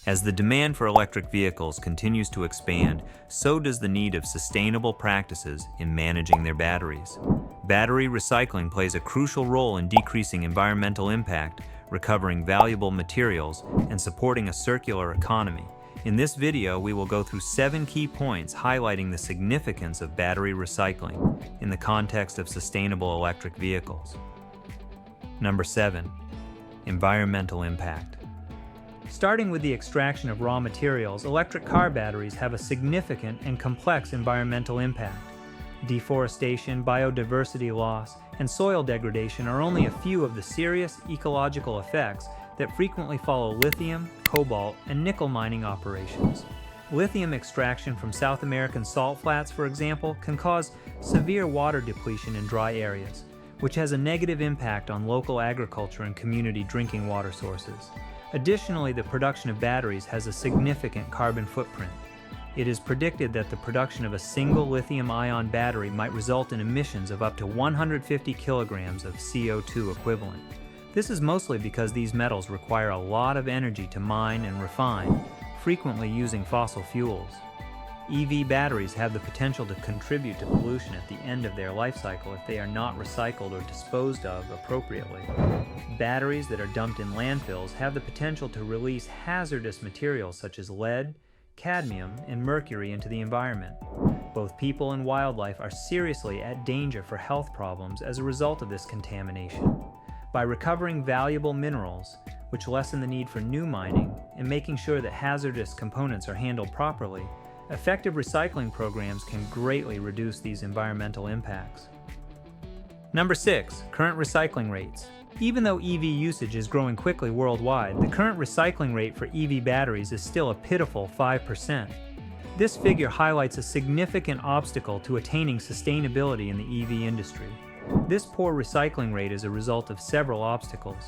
As the demand for electric vehicles continues to expand, so does the need of sustainable practices in managing their batteries. Battery recycling plays a crucial role in decreasing environmental impact, recovering valuable materials, and supporting a circular economy. In this video, we will go through 7 key points highlighting the significance of battery recycling in the context of sustainable electric vehicles. Number 7. Environmental impact. Starting with the extraction of raw materials, electric car batteries have a significant and complex environmental impact. Deforestation, biodiversity loss, and soil degradation are only a few of the serious ecological effects that frequently follow lithium, cobalt, and nickel mining operations. Lithium extraction from South American salt flats, for example, can cause severe water depletion in dry areas, which has a negative impact on local agriculture and community drinking water sources. Additionally, the production of batteries has a significant carbon footprint. It is predicted that the production of a single lithium-ion battery might result in emissions of up to 150 kilograms of CO2 equivalent. This is mostly because these metals require a lot of energy to mine and refine, frequently using fossil fuels. EV batteries have the potential to contribute to pollution at the end of their life cycle if they are not recycled or disposed of appropriately. Batteries that are dumped in landfills have the potential to release hazardous materials such as lead, cadmium, and mercury into the environment. Both people and wildlife are seriously at danger for health problems as a result of this contamination. By recovering valuable minerals, which lessen the need for new mining, and making sure that hazardous components are handled properly, effective recycling programs can greatly reduce these environmental impacts. Number 6. Current recycling rates. Even though EV usage is growing quickly worldwide, the current recycling rate for EV batteries is still a pitiful 5%. This figure highlights a significant obstacle to attaining sustainability in the EV industry. This poor recycling rate is a result of several obstacles.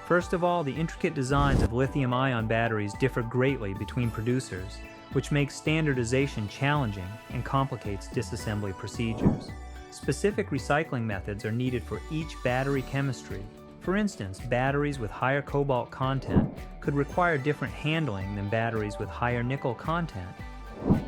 First of all, the intricate designs of lithium-ion batteries differ greatly between producers, which makes standardization challenging and complicates disassembly procedures. Specific recycling methods are needed for each battery chemistry. For instance, batteries with higher cobalt content could require different handling than batteries with higher nickel content.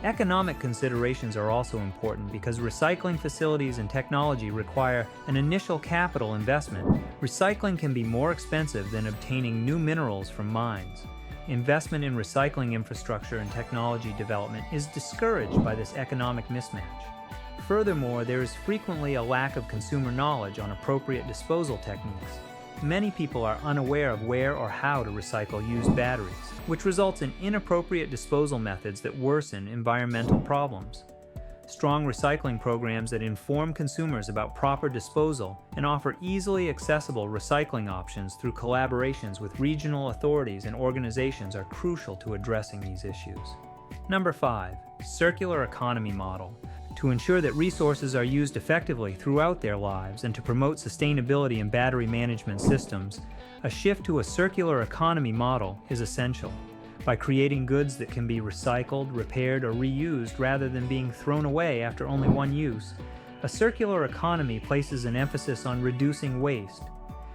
Economic considerations are also important because recycling facilities and technology require an initial capital investment. Recycling can be more expensive than obtaining new minerals from mines. Investment in recycling infrastructure and technology development is discouraged by this economic mismatch. Furthermore, there is frequently a lack of consumer knowledge on appropriate disposal techniques. Many people are unaware of where or how to recycle used batteries, which results in inappropriate disposal methods that worsen environmental problems. Strong recycling programs that inform consumers about proper disposal and offer easily accessible recycling options through collaborations with regional authorities and organizations are crucial to addressing these issues. Number 5. Circular economy model. To ensure that resources are used effectively throughout their lives and to promote sustainability in battery management systems, a shift to a circular economy model is essential. By creating goods that can be recycled, repaired, or reused rather than being thrown away after only one use, a circular economy places an emphasis on reducing waste.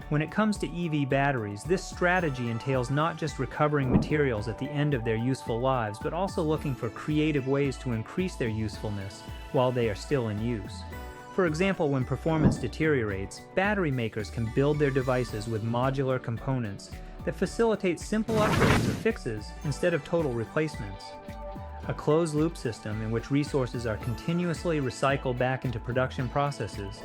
When it comes to EV batteries, this strategy entails not just recovering materials at the end of their useful lives, but also looking for creative ways to increase their usefulness while they are still in use. For example, when performance deteriorates, battery makers can build their devices with modular components that facilitate simple upgrades or fixes instead of total replacements. A closed-loop system in which resources are continuously recycled back into production processes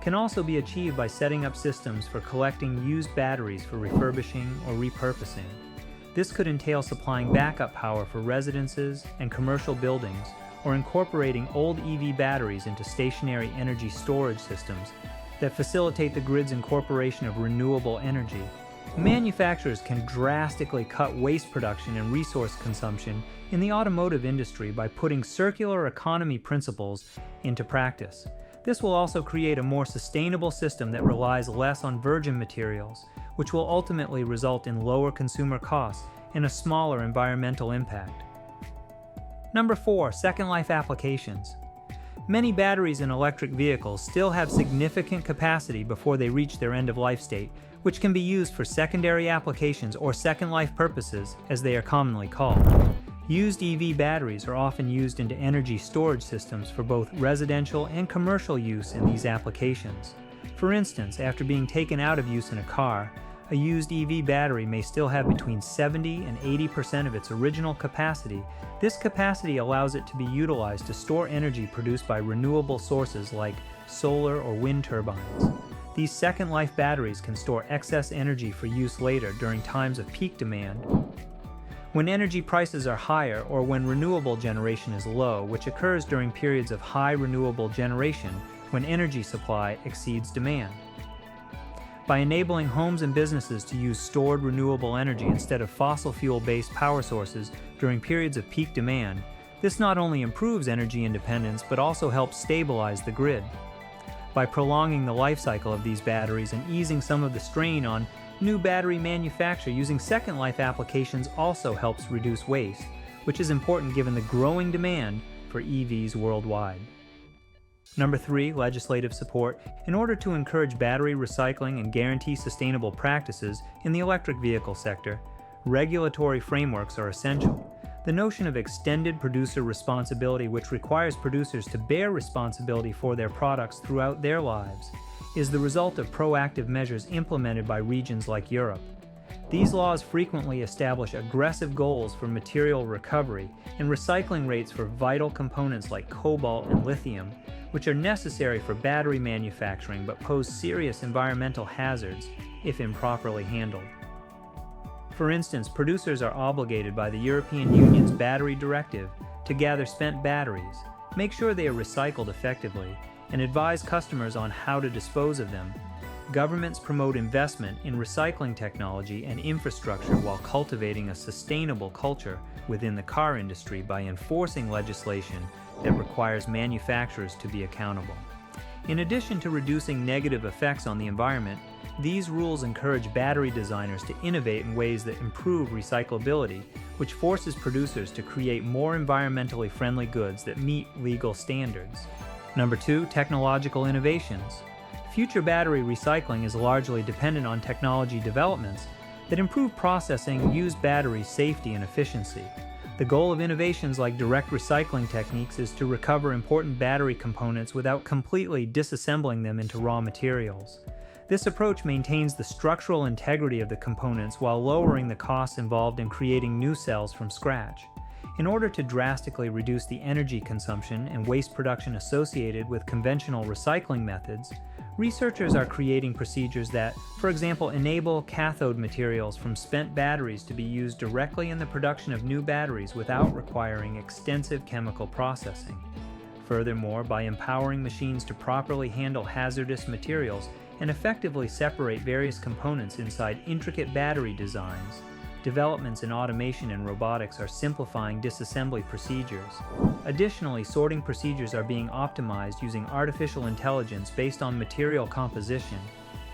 can also be achieved by setting up systems for collecting used batteries for refurbishing or repurposing. This could entail supplying backup power for residences and commercial buildings, or incorporating old EV batteries into stationary energy storage systems that facilitate the grid's incorporation of renewable energy. Manufacturers can drastically cut waste production and resource consumption in the automotive industry by putting circular economy principles into practice. This will also create a more sustainable system that relies less on virgin materials, which will ultimately result in lower consumer costs and a smaller environmental impact. Number 4. Second life applications. Many batteries in electric vehicles still have significant capacity before they reach their end-of-life state, which can be used for secondary applications or second-life purposes, as they are commonly called. Used EV batteries are often used into energy storage systems for both residential and commercial use in these applications. For instance, after being taken out of use in a car, a used EV battery may still have between 70 and 80% of its original capacity. This capacity allows it to be utilized to store energy produced by renewable sources like solar or wind turbines. These second-life batteries can store excess energy for use later during times of peak demand, when energy prices are higher or when renewable generation is low, which occurs during periods of high renewable generation when energy supply exceeds demand. By enabling homes and businesses to use stored renewable energy instead of fossil fuel-based power sources during periods of peak demand, this not only improves energy independence but also helps stabilize the grid. By prolonging the life cycle of these batteries and easing some of the strain on new battery manufacture, using second-life applications also helps reduce waste, which is important given the growing demand for EVs worldwide. Number 3, legislative support. In order to encourage battery recycling and guarantee sustainable practices in the electric vehicle sector, regulatory frameworks are essential. The notion of extended producer responsibility, which requires producers to bear responsibility for their products throughout their lives, is the result of proactive measures implemented by regions like Europe. These laws frequently establish aggressive goals for material recovery and recycling rates for vital components like cobalt and lithium, which are necessary for battery manufacturing but pose serious environmental hazards if improperly handled. For instance, producers are obligated by the European Union's Battery Directive to gather spent batteries, make sure they are recycled effectively, and advise customers on how to dispose of them. Governments promote investment in recycling technology and infrastructure while cultivating a sustainable culture within the car industry by enforcing legislation that requires manufacturers to be accountable. In addition to reducing negative effects on the environment, these rules encourage battery designers to innovate in ways that improve recyclability, which forces producers to create more environmentally friendly goods that meet legal standards. Number 2, technological innovations. Future battery recycling is largely dependent on technology developments that improve processing used batteries' safety and efficiency. The goal of innovations like direct recycling techniques is to recover important battery components without completely disassembling them into raw materials. This approach maintains the structural integrity of the components while lowering the costs involved in creating new cells from scratch. In order to drastically reduce the energy consumption and waste production associated with conventional recycling methods, researchers are creating procedures that, for example, enable cathode materials from spent batteries to be used directly in the production of new batteries without requiring extensive chemical processing. Furthermore, by empowering machines to properly handle hazardous materials and effectively separate various components inside intricate battery designs, developments in automation and robotics are simplifying disassembly procedures. Additionally, sorting procedures are being optimized using artificial intelligence based on material composition,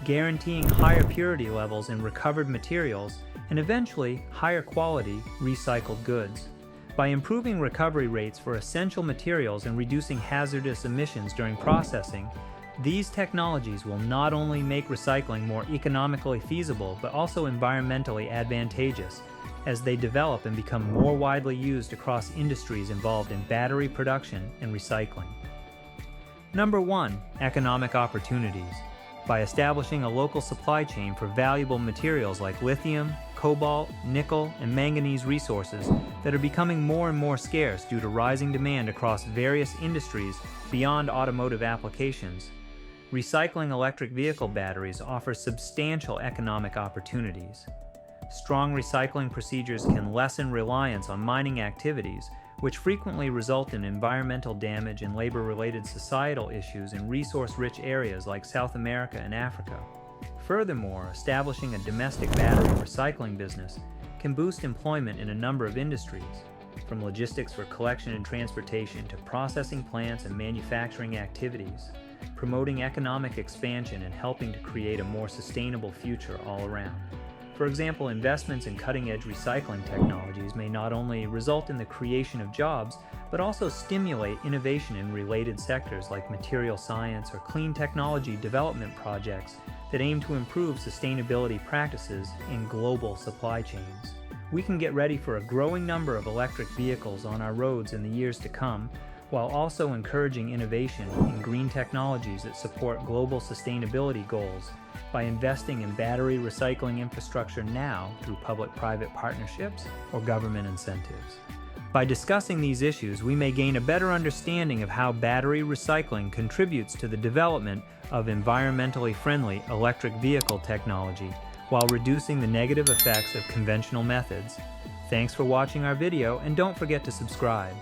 guaranteeing higher purity levels in recovered materials and eventually higher quality recycled goods. By improving recovery rates for essential materials and reducing hazardous emissions during processing, these technologies will not only make recycling more economically feasible but also environmentally advantageous as they develop and become more widely used across industries involved in battery production and recycling. Number 1, economic opportunities. By establishing a local supply chain for valuable materials like lithium, cobalt, nickel, and manganese resources that are becoming more and more scarce due to rising demand across various industries beyond automotive applications, recycling electric vehicle batteries offers substantial economic opportunities. Strong recycling procedures can lessen reliance on mining activities, which frequently result in environmental damage and labor-related societal issues in resource-rich areas like South America and Africa. Furthermore, establishing a domestic battery recycling business can boost employment in a number of industries, from logistics for collection and transportation to processing plants and manufacturing activities, promoting economic expansion and helping to create a more sustainable future all around. For example, investments in cutting-edge recycling technologies may not only result in the creation of jobs, but also stimulate innovation in related sectors like material science or clean technology development projects that aim to improve sustainability practices in global supply chains. We can get ready for a growing number of electric vehicles on our roads in the years to come, while also encouraging innovation in green technologies that support global sustainability goals by investing in battery recycling infrastructure now through public-private partnerships or government incentives. By discussing these issues, we may gain a better understanding of how battery recycling contributes to the development of environmentally friendly electric vehicle technology while reducing the negative effects of conventional methods. Thanks for watching our video, and don't forget to subscribe.